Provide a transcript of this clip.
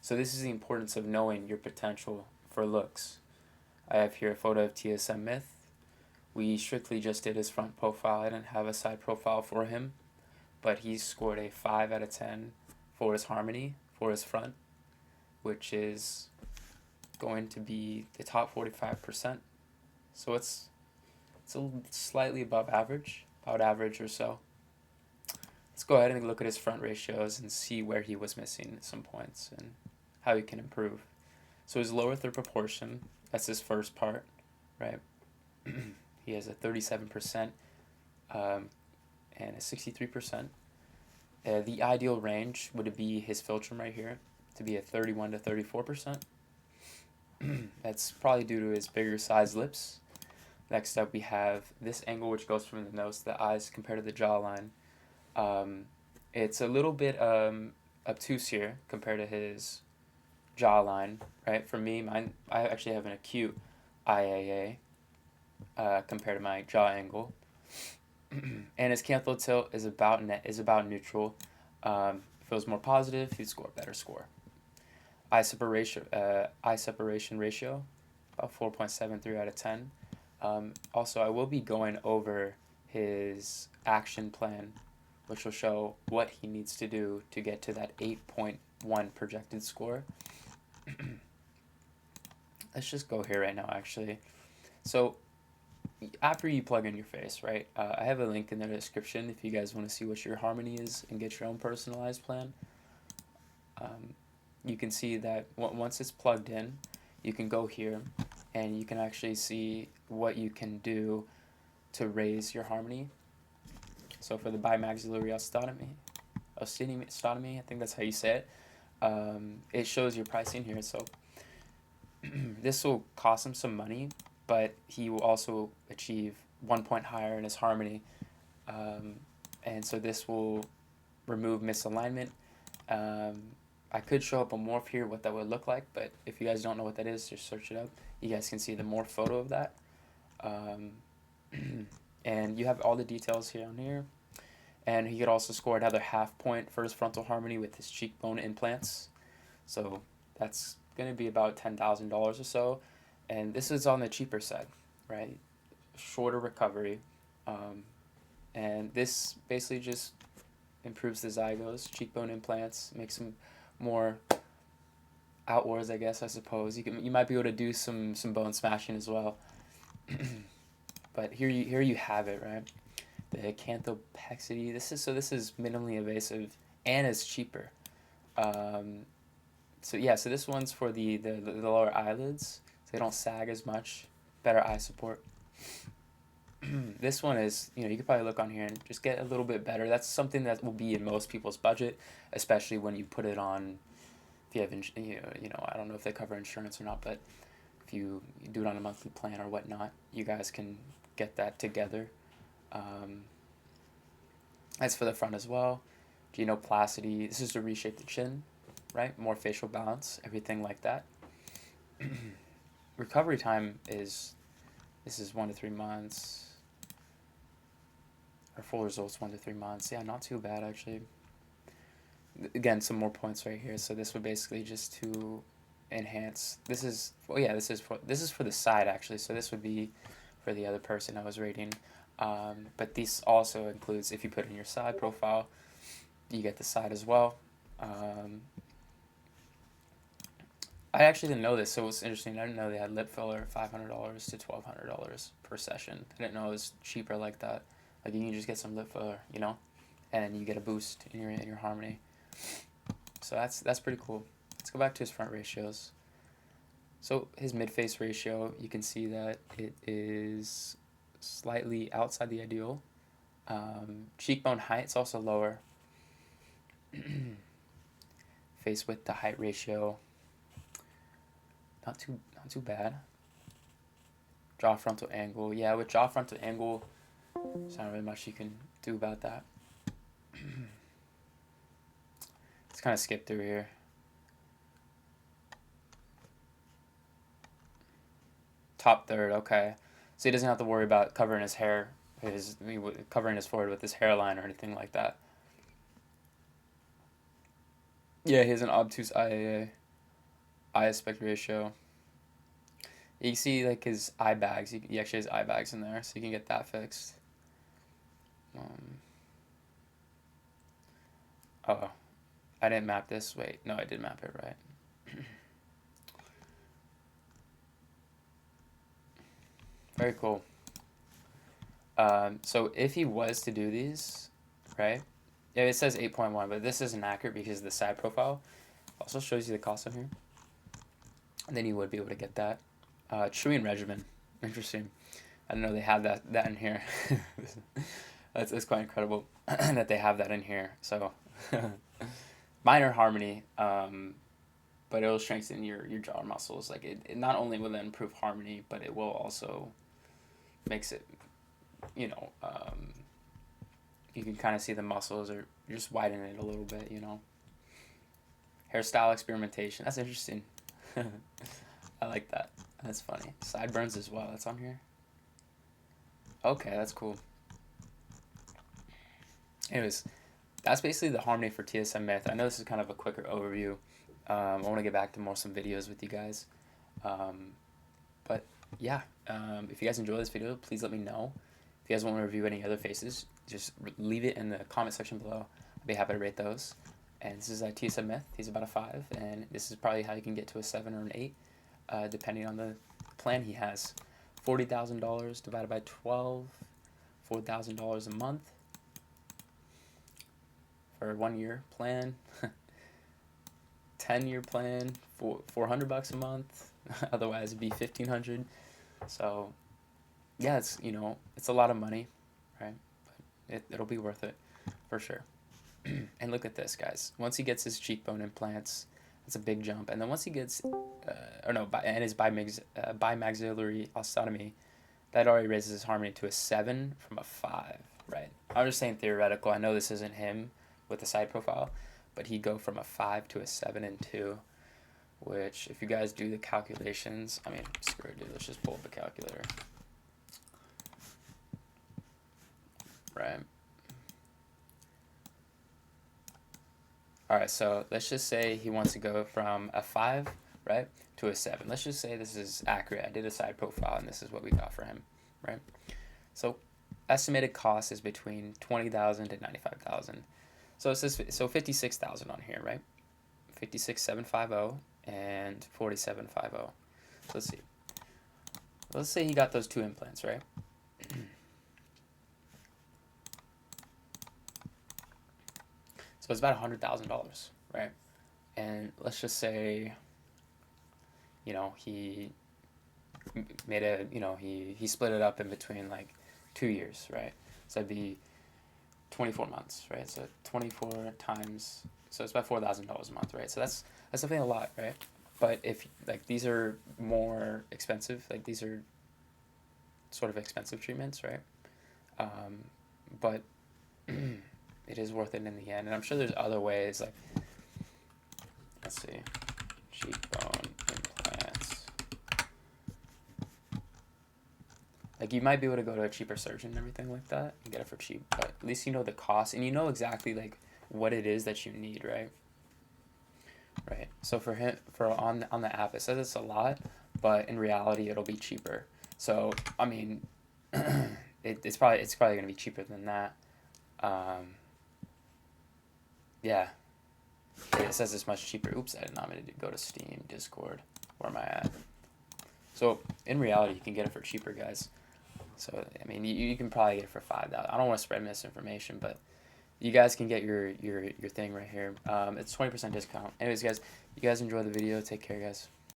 So this is the importance of knowing your potential for looks. I have here a photo of TSM Myth. We strictly just did his front profile. I didn't have a side profile for him, but he scored a 5 out of 10 for his harmony, for his front, which is going to be the top 45%. So it's slightly above average, about average or so. Let's go ahead and look at his front ratios and see where he was missing at some points and how he can improve. So his lower third proportion, that's his first part, right? He has a 37% and a 63%. The ideal range would be his philtrum right here to be a 31 to 34%. That's probably due to his bigger size lips. Next up, we have this angle, which goes from the nose to the eyes compared to the jawline. It's a little bit obtuse here compared to his jawline, right? For me, I actually have an acute IAA compared to my jaw angle. And his canthal tilt is about neutral. If it was more positive, he'd score a better score. Eye separation ratio, about 4.73 out of 10. Also, I will be going over his action plan, which will show what he needs to do to get to that 8.1 projected score. Let's just go here right now, actually. So after you plug in your face, right, I have a link in the description if you guys want to see what your harmony is and get your own personalized plan. You can see that once it's plugged in, you can go here and you can actually see what you can do to raise your harmony. So for the bimaxillary ostotomy, I think that's how you say it, it shows your pricing here. So this will cost him some money, but he will also achieve 1 point higher in his harmony. And so this will remove misalignment. I could show up a morph here, what that would look like, but if you guys don't know what that is, just search it up. You guys can see the morph photo of that. And you have all the details here on here. And he could also score another half point for his frontal harmony with his cheekbone implants. So that's going to be about $10,000 or so. And this is on the cheaper side, right? Shorter recovery. And this basically just improves the zygos, cheekbone implants, makes them more outwards, I guess, I suppose. You might be able to do some bone smashing as well. But here you have it, right? The canthopexity. This is minimally invasive and it's cheaper. So this one's for the lower eyelids, so they don't sag as much. Better eye support. This one is, you could probably look on here and just get a little bit better. That's something that will be in most people's budget, especially when you put it on. If you have, I don't know if they cover insurance or not, but if you do it on a monthly plan or whatnot, you guys can get that together. That's for the front as well. Genoplasty. This is to reshape the chin, right? More facial balance, everything like that. Recovery time is 1 to 3 months. Our full results 1 to 3 months. Yeah, not too bad actually. Again, some more points right here. So this would basically just to enhance. This is for the side actually. So this would be for the other person I was rating. But this also includes if you put in your side profile, you get the side as well. I actually didn't know this, so it's interesting. I didn't know they had lip filler $500 to $1,200 per session. I didn't know it was cheaper like that. Like you can just get some lip filler, and you get a boost in your harmony. So that's pretty cool. Let's go back to his front ratios. So his mid-face ratio, you can see that it is slightly outside the ideal. Cheekbone height's also lower. Face width to height ratio, not too bad. Jaw frontal angle, yeah, with jaw frontal angle, there's not really much you can do about that. Let's kind of skip through here. Top third, okay. So he doesn't have to worry about covering his hair, covering his forehead with his hairline or anything like that. Yeah, he has an obtuse IAA. eye aspect ratio. You can see like his eye bags. He actually has eye bags in there, so you can get that fixed. Oh, I didn't map this. Wait, no, I did map it right. Very cool. So if he was to do these, right? Yeah, it says 8.1, but this isn't accurate because the side profile also shows you the cost on here. And then you would be able to get that. Chewing regimen. Interesting. I didn't know they have that in here. That's quite incredible that they have that in here. So minor harmony, but it'll strengthen your jaw muscles. Like it not only will it improve harmony, but it will also makes it, you know, you can kind of see the muscles or just widen it a little bit, you know. Hairstyle experimentation. That's interesting. I like that. That's funny. Sideburns as well. That's on here. Okay, that's cool. Anyways, that's basically the harmony for TSM myth. I know this is kind of a quicker overview. I want to get back to more some videos with you guys. But yeah, if you guys enjoy this video, please let me know. If you guys want to review any other faces, just leave it in the comment section below. I'd be happy to rate those. And this is TSM myth. He's about a 5, and this is probably how you can get to a 7 or an 8, depending on the plan he has. $40,000 divided by 12, $4,000 a month for a 1-year plan. 10-year plan, $400 a month. Otherwise, it'd be $1,500. So, yeah, it's it's a lot of money, right? But it'll be worth it for sure. And look at this, guys. Once he gets his cheekbone implants, that's a big jump. And then once he gets, and his bimaxillary osteotomy, that already raises his harmony to a 7 from a 5, right? I'm just saying theoretical. I know this isn't him with the side profile, but he'd go from a 5 to a 7 and 2, which, if you guys do the calculations, I mean, screw it, dude. Let's just pull up a calculator. Right. Alright, so let's just say he wants to go from a 5, right, to a 7. Let's just say this is accurate. I did a side profile, and this is what we got for him, right? So estimated cost is between $20,000 to $95,000. So it says 56,000 on here, right? 56,750 and 4750. So let's see. Let's say he got those 2 implants, right? So it's about $100,000, right? And let's just say, he made he split it up in between like 2 years, right? So it'd be 24 months, right? So 24 times, so it's about $4,000 a month, right? So that's definitely a lot, right? But if like these are more expensive, like these are sort of expensive treatments, right? But it is worth it in the end, and I'm sure there's other ways, like, let's see, cheekbone implants. Like, you might be able to go to a cheaper surgeon and everything like that and get it for cheap, but at least you know the cost, and you know exactly, like, what it is that you need, right? Right. So for him, on the app, it says it's a lot, but in reality, it'll be cheaper. So, I mean, it's probably going to be cheaper than that. Yeah, it says it's much cheaper. Oops, I did not mean to go to Steam, Discord. Where am I at? So in reality, you can get it for cheaper, guys. So I mean, you can probably get it for $5,000. I don't want to spread misinformation, but you guys can get your thing right here. It's 20% discount. Anyways, guys, you guys enjoy the video. Take care, guys.